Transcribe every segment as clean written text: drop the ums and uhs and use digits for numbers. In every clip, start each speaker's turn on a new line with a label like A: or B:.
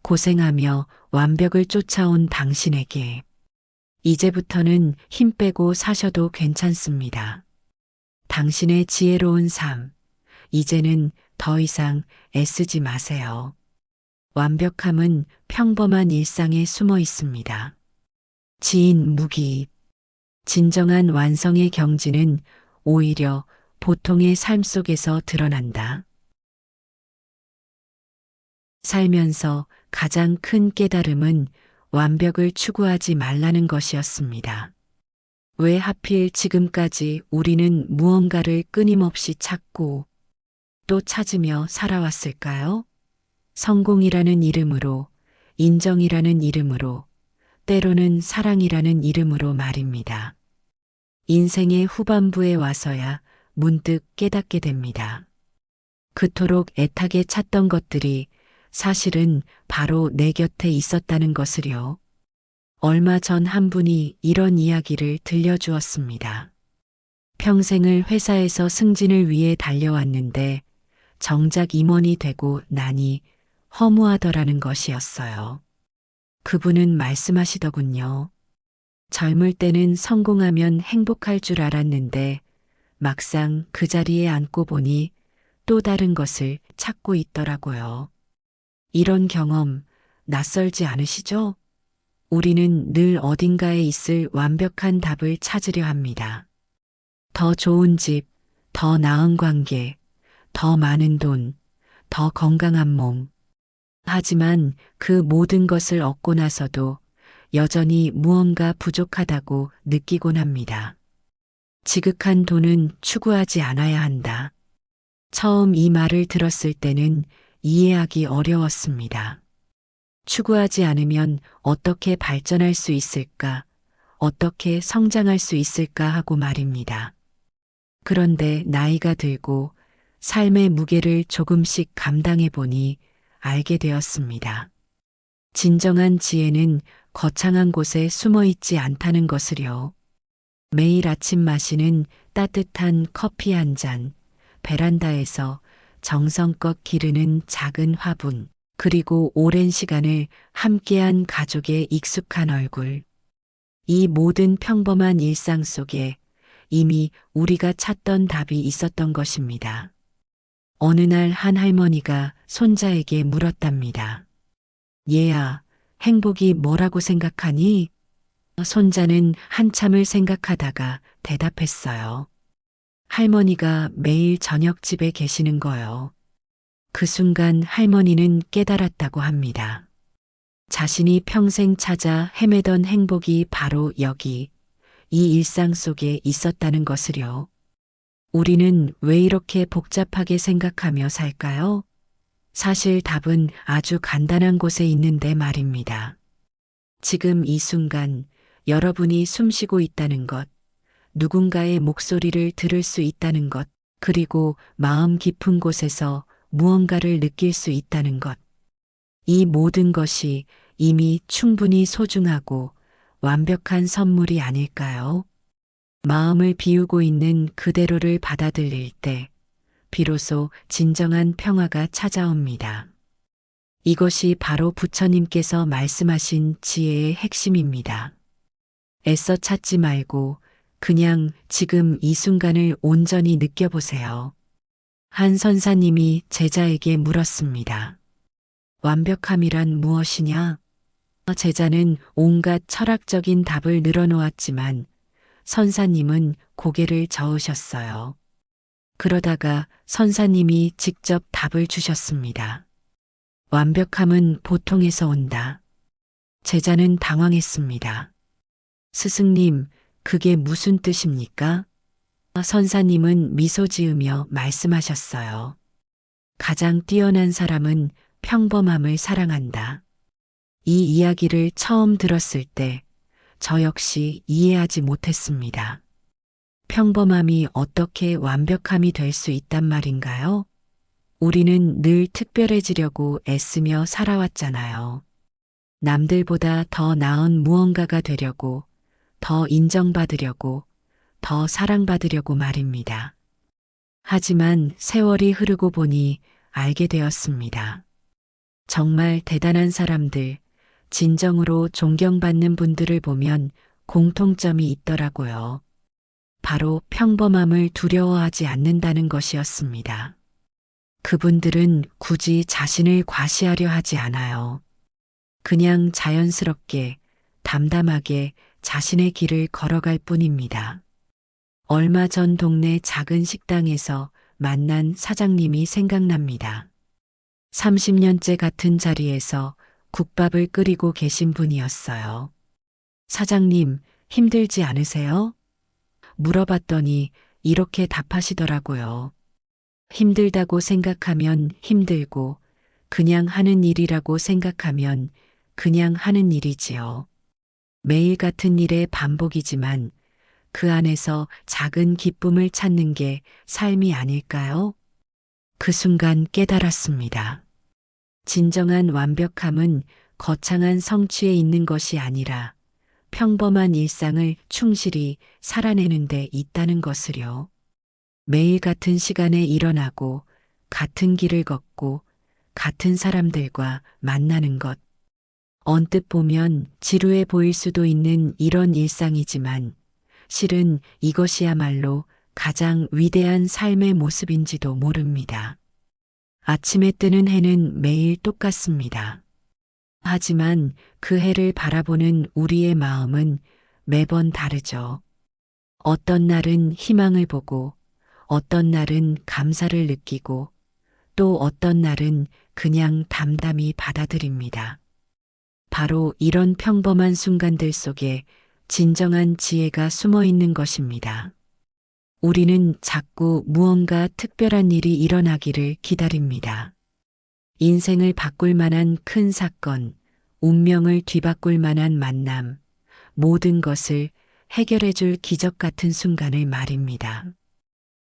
A: 고생하며 완벽을 쫓아온 당신에게 이제부터는 힘 빼고 사셔도 괜찮습니다. 당신의 지혜로운 삶, 이제는 더 이상 애쓰지 마세요. 완벽함은 평범한 일상에 숨어 있습니다. 지인 무기, 진정한 완성의 경지는 오히려 보통의 삶 속에서 드러난다. 살면서 가장 큰 깨달음은 완벽을 추구하지 말라는 것이었습니다. 왜 하필 지금까지 우리는 무언가를 끊임없이 찾고 또 찾으며 살아왔을까요? 성공이라는 이름으로, 인정이라는 이름으로, 때로는 사랑이라는 이름으로 말입니다. 인생의 후반부에 와서야 문득 깨닫게 됩니다. 그토록 애타게 찾던 것들이 사실은 바로 내 곁에 있었다는 것을요. 얼마 전 한 분이 이런 이야기를 들려주었습니다. 평생을 회사에서 승진을 위해 달려왔는데 정작 임원이 되고 나니 허무하더라는 것이었어요. 그분은 말씀하시더군요. 젊을 때는 성공하면 행복할 줄 알았는데 막상 그 자리에 앉고 보니 또 다른 것을 찾고 있더라고요. 이런 경험 낯설지 않으시죠? 우리는 늘 어딘가에 있을 완벽한 답을 찾으려 합니다. 더 좋은 집, 더 나은 관계, 더 많은 돈, 더 건강한 몸. 하지만 그 모든 것을 얻고 나서도 여전히 무언가 부족하다고 느끼곤 합니다. 지극한 돈은 추구하지 않아야 한다. 처음 이 말을 들었을 때는 이해하기 어려웠습니다. 추구하지 않으면 어떻게 발전할 수 있을까, 어떻게 성장할 수 있을까 하고 말입니다. 그런데 나이가 들고 삶의 무게를 조금씩 감당해 보니 알게 되었습니다. 진정한 지혜는 거창한 곳에 숨어 있지 않다는 것을요. 매일 아침 마시는 따뜻한 커피 한 잔, 베란다에서 정성껏 기르는 작은 화분, 그리고 오랜 시간을 함께한 가족의 익숙한 얼굴. 이 모든 평범한 일상 속에 이미 우리가 찾던 답이 있었던 것입니다. 어느 날 한 할머니가 손자에게 물었답니다. 얘야, 행복이 뭐라고 생각하니? 손자는 한참을 생각하다가 대답했어요. 할머니가 매일 저녁 집에 계시는 거요. 그 순간 할머니는 깨달았다고 합니다. 자신이 평생 찾아 헤매던 행복이 바로 여기, 이 일상 속에 있었다는 것을요. 우리는 왜 이렇게 복잡하게 생각하며 살까요? 사실 답은 아주 간단한 곳에 있는데 말입니다. 지금 이 순간 여러분이 숨쉬고 있다는 것, 누군가의 목소리를 들을 수 있다는 것, 그리고 마음 깊은 곳에서 무언가를 느낄 수 있다는 것. 이 모든 것이 이미 충분히 소중하고 완벽한 선물이 아닐까요? 마음을 비우고 있는 그대로를 받아들일 때 비로소 진정한 평화가 찾아옵니다. 이것이 바로 부처님께서 말씀하신 지혜의 핵심입니다. 애써 찾지 말고 그냥 지금 이 순간을 온전히 느껴보세요. 한 선사님이 제자에게 물었습니다. 완벽함이란 무엇이냐? 제자는 온갖 철학적인 답을 늘어놓았지만 선사님은 고개를 저으셨어요. 그러다가 선사님이 직접 답을 주셨습니다. 완벽함은 보통에서 온다. 제자는 당황했습니다. 스승님, 그게 무슨 뜻입니까? 선사님은 미소 지으며 말씀하셨어요. 가장 뛰어난 사람은 평범함을 사랑한다. 이 이야기를 처음 들었을 때 저 역시 이해하지 못했습니다. 평범함이 어떻게 완벽함이 될 수 있단 말인가요? 우리는 늘 특별해지려고 애쓰며 살아왔잖아요. 남들보다 더 나은 무언가가 되려고, 더 인정받으려고, 더 사랑받으려고 말입니다. 하지만 세월이 흐르고 보니 알게 되었습니다. 정말 대단한 사람들, 진정으로 존경받는 분들을 보면 공통점이 있더라고요. 바로 평범함을 두려워하지 않는다는 것이었습니다. 그분들은 굳이 자신을 과시하려 하지 않아요. 그냥 자연스럽게, 담담하게 자신의 길을 걸어갈 뿐입니다. 얼마 전 동네 작은 식당에서 만난 사장님이 생각납니다. 30년째 같은 자리에서 국밥을 끓이고 계신 분이었어요. 사장님, 힘들지 않으세요? 물어봤더니 이렇게 답하시더라고요. 힘들다고 생각하면 힘들고, 그냥 하는 일이라고 생각하면 그냥 하는 일이지요. 매일 같은 일의 반복이지만 그 안에서 작은 기쁨을 찾는 게 삶이 아닐까요? 그 순간 깨달았습니다. 진정한 완벽함은 거창한 성취에 있는 것이 아니라 평범한 일상을 충실히 살아내는 데 있다는 것을요. 매일 같은 시간에 일어나고 같은 길을 걷고 같은 사람들과 만나는 것. 언뜻 보면 지루해 보일 수도 있는 이런 일상이지만 실은 이것이야말로 가장 위대한 삶의 모습인지도 모릅니다. 아침에 뜨는 해는 매일 똑같습니다. 하지만 그 해를 바라보는 우리의 마음은 매번 다르죠. 어떤 날은 희망을 보고, 어떤 날은 감사를 느끼고, 또 어떤 날은 그냥 담담히 받아들입니다. 바로 이런 평범한 순간들 속에 진정한 지혜가 숨어 있는 것입니다. 우리는 자꾸 무언가 특별한 일이 일어나기를 기다립니다. 인생을 바꿀 만한 큰 사건, 운명을 뒤바꿀 만한 만남, 모든 것을 해결해 줄 기적 같은 순간을 말입니다.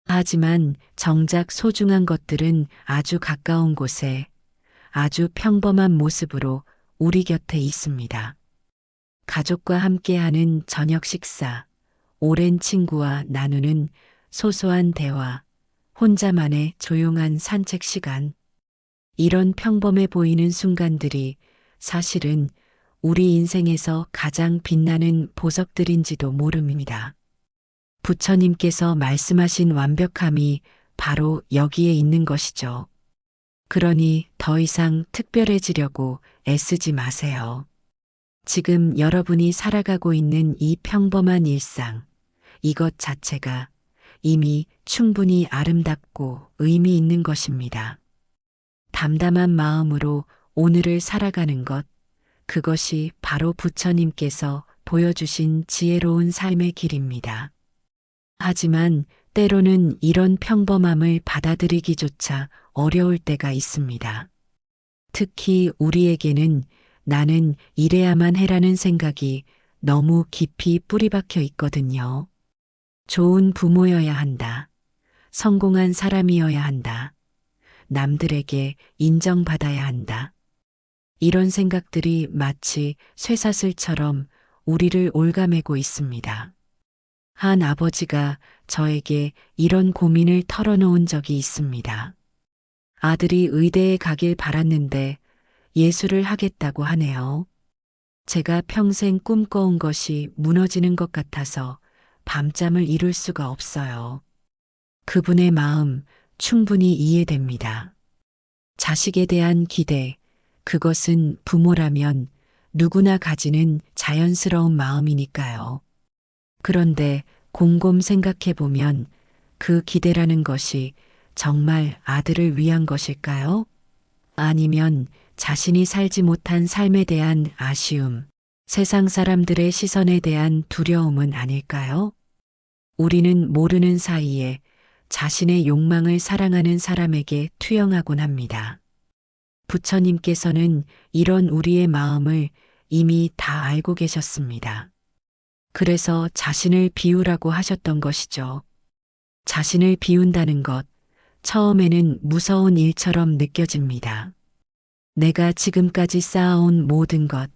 A: 하지만 정작 소중한 것들은 아주 가까운 곳에 아주 평범한 모습으로 우리 곁에 있습니다. 가족과 함께하는 저녁 식사, 오랜 친구와 나누는 소소한 대화, 혼자만의 조용한 산책 시간. 이런 평범해 보이는 순간들이 사실은 우리 인생에서 가장 빛나는 보석들인지도 모릅니다. 부처님께서 말씀하신 완벽함이 바로 여기에 있는 것이죠. 그러니 더 이상 특별해지려고 애쓰지 마세요. 지금 여러분이 살아가고 있는 이 평범한 일상, 이것 자체가 이미 충분히 아름답고 의미 있는 것입니다. 담담한 마음으로 오늘을 살아가는 것, 그것이 바로 부처님께서 보여주신 지혜로운 삶의 길입니다. 하지만 때로는 이런 평범함을 받아들이기조차 어려울 때가 있습니다. 특히 우리에게는 나는 이래야만 해라는 생각이 너무 깊이 뿌리박혀 있거든요. 좋은 부모여야 한다. 성공한 사람이어야 한다. 남들에게 인정받아야 한다. 이런 생각들이 마치 쇠사슬처럼 우리를 올가매고 있습니다. 한 아버지가 저에게 이런 고민을 털어놓은 적이 있습니다. 아들이 의대에 가길 바랐는데 예술을 하겠다고 하네요. 제가 평생 꿈꿔온 것이 무너지는 것 같아서 밤잠을 이룰 수가 없어요. 그분의 마음 충분히 이해됩니다. 자식에 대한 기대, 그것은 부모라면 누구나 가지는 자연스러운 마음이니까요. 그런데 곰곰 생각해 보면 그 기대라는 것이 정말 아들을 위한 것일까요? 아니면 자신이 살지 못한 삶에 대한 아쉬움, 세상 사람들의 시선에 대한 두려움은 아닐까요? 우리는 모르는 사이에 자신의 욕망을 사랑하는 사람에게 투영하곤 합니다. 부처님께서는 이런 우리의 마음을 이미 다 알고 계셨습니다. 그래서 자신을 비우라고 하셨던 것이죠. 자신을 비운다는 것, 처음에는 무서운 일처럼 느껴집니다. 내가 지금까지 쌓아온 모든 것,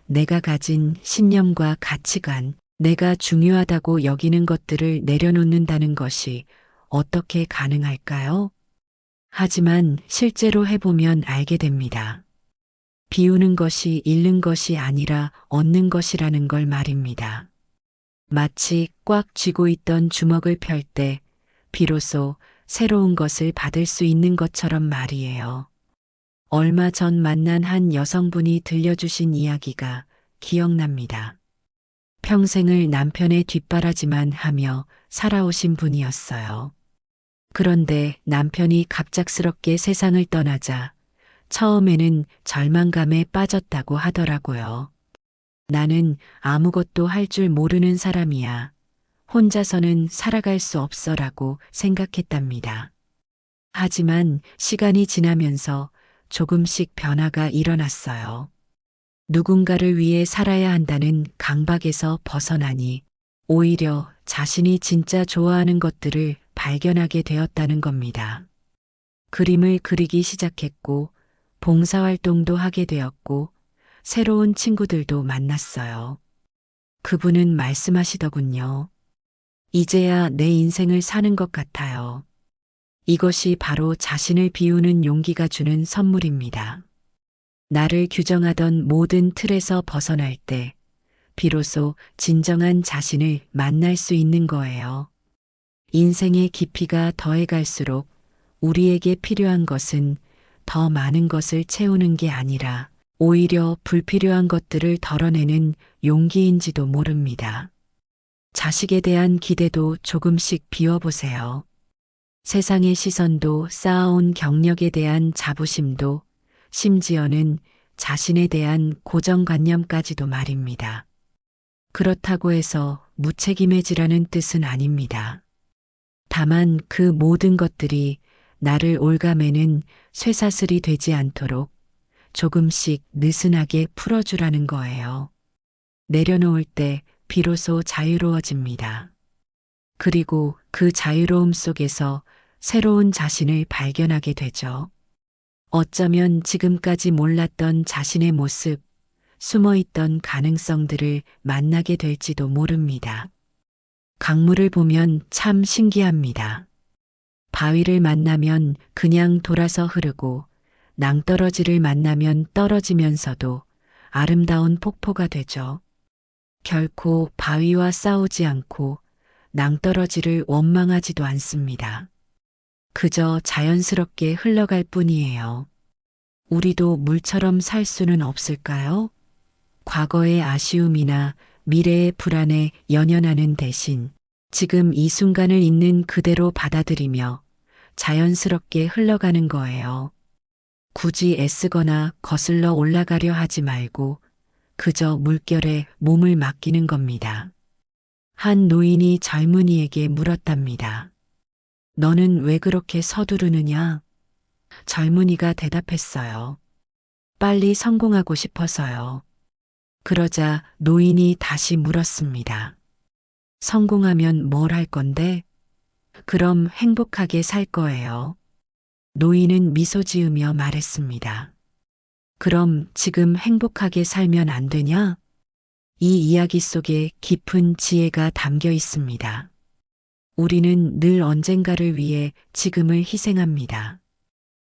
A: 내가 가진 신념과 가치관, 내가 중요하다고 여기는 것들을 내려놓는다는 것이 어떻게 가능할까요? 하지만 실제로 해보면 알게 됩니다. 비우는 것이 잃는 것이 아니라 얻는 것이라는 걸 말입니다. 마치 꽉 쥐고 있던 주먹을 펼 때 비로소 새로운 것을 받을 수 있는 것처럼 말이에요. 얼마 전 만난 한 여성분이 들려주신 이야기가 기억납니다. 평생을 남편의 뒷바라지만 하며 살아오신 분이었어요. 그런데 남편이 갑작스럽게 세상을 떠나자 처음에는 절망감에 빠졌다고 하더라고요. 나는 아무것도 할 줄 모르는 사람이야. 혼자서는 살아갈 수 없어라고 생각했답니다. 하지만 시간이 지나면서 조금씩 변화가 일어났어요. 누군가를 위해 살아야 한다는 강박에서 벗어나니 오히려 자신이 진짜 좋아하는 것들을 발견하게 되었다는 겁니다. 그림을 그리기 시작했고, 봉사활동도 하게 되었고, 새로운 친구들도 만났어요. 그분은 말씀하시더군요. 이제야 내 인생을 사는 것 같아요. 이것이 바로 자신을 비우는 용기가 주는 선물입니다. 나를 규정하던 모든 틀에서 벗어날 때, 비로소 진정한 자신을 만날 수 있는 거예요. 인생의 깊이가 더해갈수록 우리에게 필요한 것은 더 많은 것을 채우는 게 아니라 오히려 불필요한 것들을 덜어내는 용기인지도 모릅니다. 자식에 대한 기대도 조금씩 비워보세요. 세상의 시선도 쌓아온 경력에 대한 자부심도 심지어는 자신에 대한 고정관념까지도 말입니다. 그렇다고 해서 무책임해지라는 뜻은 아닙니다. 다만 그 모든 것들이 나를 올가매는 쇠사슬이 되지 않도록 조금씩 느슨하게 풀어주라는 거예요. 내려놓을 때 비로소 자유로워집니다. 그리고 그 자유로움 속에서 새로운 자신을 발견하게 되죠. 어쩌면 지금까지 몰랐던 자신의 모습, 숨어있던 가능성들을 만나게 될지도 모릅니다. 강물을 보면 참 신기합니다. 바위를 만나면 그냥 돌아서 흐르고 낭떠러지를 만나면 떨어지면서도 아름다운 폭포가 되죠. 결코 바위와 싸우지 않고 낭떠러지를 원망하지도 않습니다. 그저 자연스럽게 흘러갈 뿐이에요. 우리도 물처럼 살 수는 없을까요? 과거의 아쉬움이나 미래의 불안에 연연하는 대신 지금 이 순간을 있는 그대로 받아들이며 자연스럽게 흘러가는 거예요. 굳이 애쓰거나 거슬러 올라가려 하지 말고 그저 물결에 몸을 맡기는 겁니다. 한 노인이 젊은이에게 물었답니다. 너는 왜 그렇게 서두르느냐? 젊은이가 대답했어요. 빨리 성공하고 싶어서요. 그러자 노인이 다시 물었습니다. 성공하면 뭘 할 건데? 그럼 행복하게 살 거예요. 노인은 미소 지으며 말했습니다. 그럼 지금 행복하게 살면 안 되냐? 이 이야기 속에 깊은 지혜가 담겨 있습니다. 우리는 늘 언젠가를 위해 지금을 희생합니다.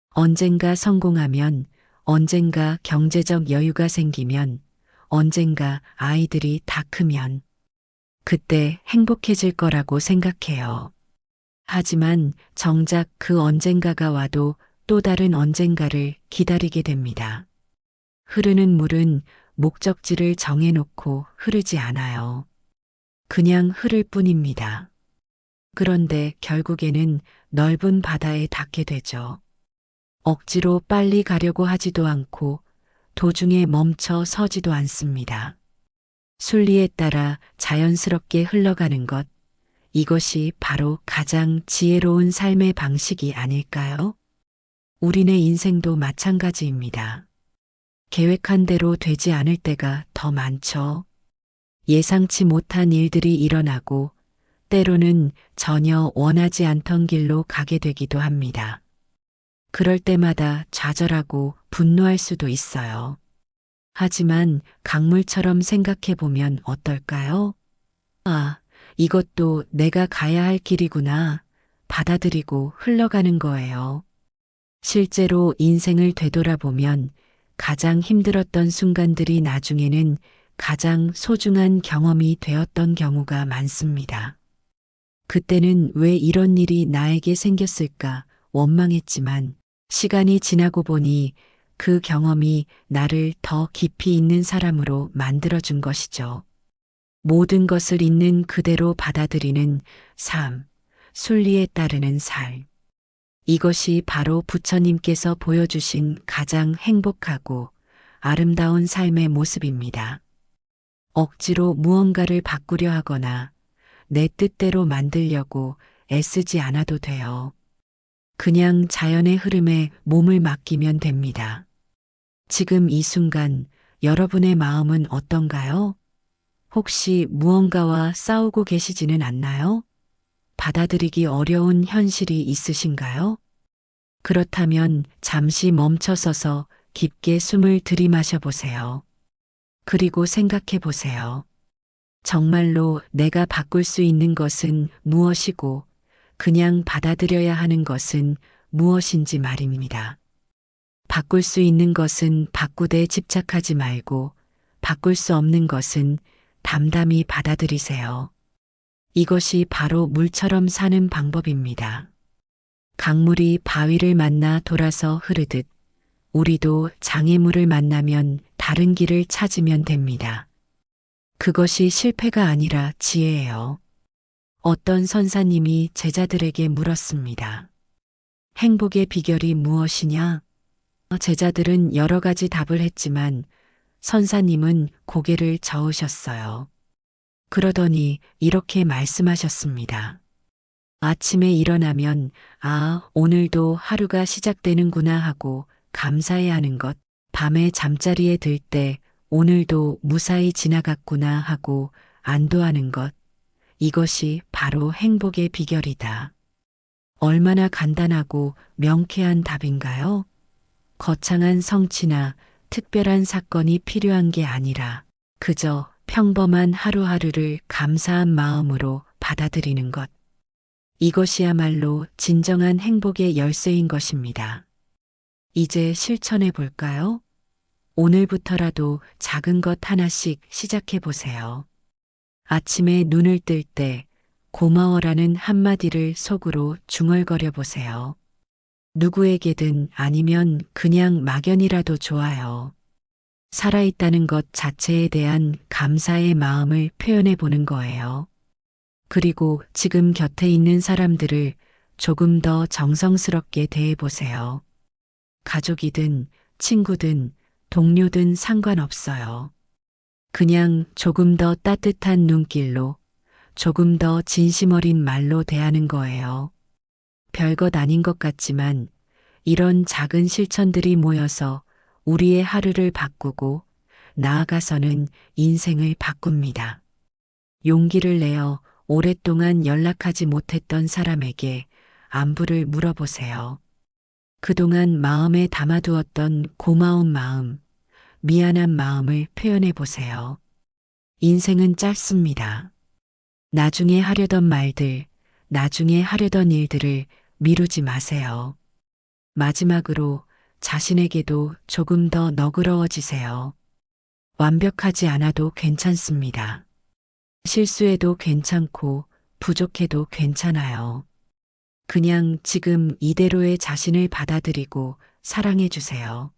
A: 언젠가 성공하면, 언젠가 경제적 여유가 생기면, 언젠가 아이들이 다 크면, 그때 행복해질 거라고 생각해요. 하지만 정작 그 언젠가가 와도 또 다른 언젠가를 기다리게 됩니다. 흐르는 물은 목적지를 정해놓고 흐르지 않아요. 그냥 흐를 뿐입니다. 그런데 결국에는 넓은 바다에 닿게 되죠. 억지로 빨리 가려고 하지도 않고 도중에 멈춰 서지도 않습니다. 순리에 따라 자연스럽게 흘러가는 것, 이것이 바로 가장 지혜로운 삶의 방식이 아닐까요? 우리네 인생도 마찬가지입니다. 계획한 대로 되지 않을 때가 더 많죠. 예상치 못한 일들이 일어나고 때로는 전혀 원하지 않던 길로 가게 되기도 합니다. 그럴 때마다 좌절하고 분노할 수도 있어요. 하지만 강물처럼 생각해 보면 어떨까요? 아, 이것도 내가 가야 할 길이구나. 받아들이고 흘러가는 거예요. 실제로 인생을 되돌아보면 가장 힘들었던 순간들이 나중에는 가장 소중한 경험이 되었던 경우가 많습니다. 그때는 왜 이런 일이 나에게 생겼을까 원망했지만 시간이 지나고 보니 그 경험이 나를 더 깊이 있는 사람으로 만들어준 것이죠. 모든 것을 있는 그대로 받아들이는 삶, 순리에 따르는 삶. 이것이 바로 부처님께서 보여주신 가장 행복하고 아름다운 삶의 모습입니다. 억지로 무언가를 바꾸려 하거나 내 뜻대로 만들려고 애쓰지 않아도 돼요. 그냥 자연의 흐름에 몸을 맡기면 됩니다. 지금 이 순간 여러분의 마음은 어떤가요? 혹시 무언가와 싸우고 계시지는 않나요? 받아들이기 어려운 현실이 있으신가요? 그렇다면 잠시 멈춰서서 깊게 숨을 들이마셔 보세요. 그리고 생각해 보세요. 정말로 내가 바꿀 수 있는 것은 무엇이고 그냥 받아들여야 하는 것은 무엇인지 말입니다. 바꿀 수 있는 것은 바꾸되 집착하지 말고 바꿀 수 없는 것은 담담히 받아들이세요. 이것이 바로 물처럼 사는 방법입니다. 강물이 바위를 만나 돌아서 흐르듯 우리도 장애물을 만나면 다른 길을 찾으면 됩니다. 그것이 실패가 아니라 지혜예요. 어떤 선사님이 제자들에게 물었습니다. 행복의 비결이 무엇이냐? 제자들은 여러 가지 답을 했지만 선사님은 고개를 저으셨어요. 그러더니 이렇게 말씀하셨습니다. 아침에 일어나면 오늘도 하루가 시작되는구나 하고 감사해야 하는 것, 밤에 잠자리에 들 때 오늘도 무사히 지나갔구나 하고 안도하는 것, 이것이 바로 행복의 비결이다. 얼마나 간단하고 명쾌한 답인가요? 거창한 성취나 특별한 사건이 필요한 게 아니라 그저 평범한 하루하루를 감사한 마음으로 받아들이는 것. 이것이야말로 진정한 행복의 열쇠인 것입니다. 이제 실천해 볼까요? 오늘부터라도 작은 것 하나씩 시작해 보세요. 아침에 눈을 뜰 때 고마워라는 한마디를 속으로 중얼거려 보세요. 누구에게든 아니면 그냥 막연이라도 좋아요. 살아있다는 것 자체에 대한 감사의 마음을 표현해 보는 거예요. 그리고 지금 곁에 있는 사람들을 조금 더 정성스럽게 대해 보세요. 가족이든 친구든 동료든 상관없어요. 그냥 조금 더 따뜻한 눈길로 조금 더 진심 어린 말로 대하는 거예요. 별것 아닌 것 같지만 이런 작은 실천들이 모여서 우리의 하루를 바꾸고 나아가서는 인생을 바꿉니다. 용기를 내어 오랫동안 연락하지 못했던 사람에게 안부를 물어보세요. 그동안 마음에 담아두었던 고마운 마음, 미안한 마음을 표현해 보세요. 인생은 짧습니다. 나중에 하려던 말들, 나중에 하려던 일들을 미루지 마세요. 마지막으로 자신에게도 조금 더 너그러워지세요. 완벽하지 않아도 괜찮습니다. 실수해도 괜찮고 부족해도 괜찮아요. 그냥 지금 이대로의 자신을 받아들이고 사랑해 주세요.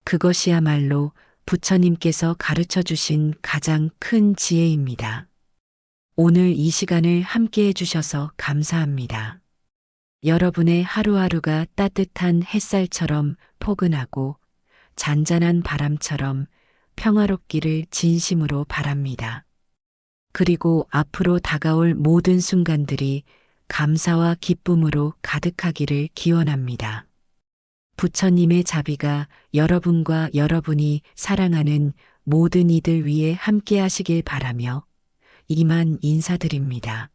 A: 그것이야말로 부처님께서 가르쳐 주신 가장 큰 지혜입니다. 오늘 이 시간을 함께 해주셔서 감사합니다. 여러분의 하루하루가 따뜻한 햇살처럼 포근하고 잔잔한 바람처럼 평화롭기를 진심으로 바랍니다. 그리고 앞으로 다가올 모든 순간들이 감사와 기쁨으로 가득하기를 기원합니다. 부처님의 자비가 여러분과 여러분이 사랑하는 모든 이들 위에 함께 하시길 바라며 이만 인사드립니다.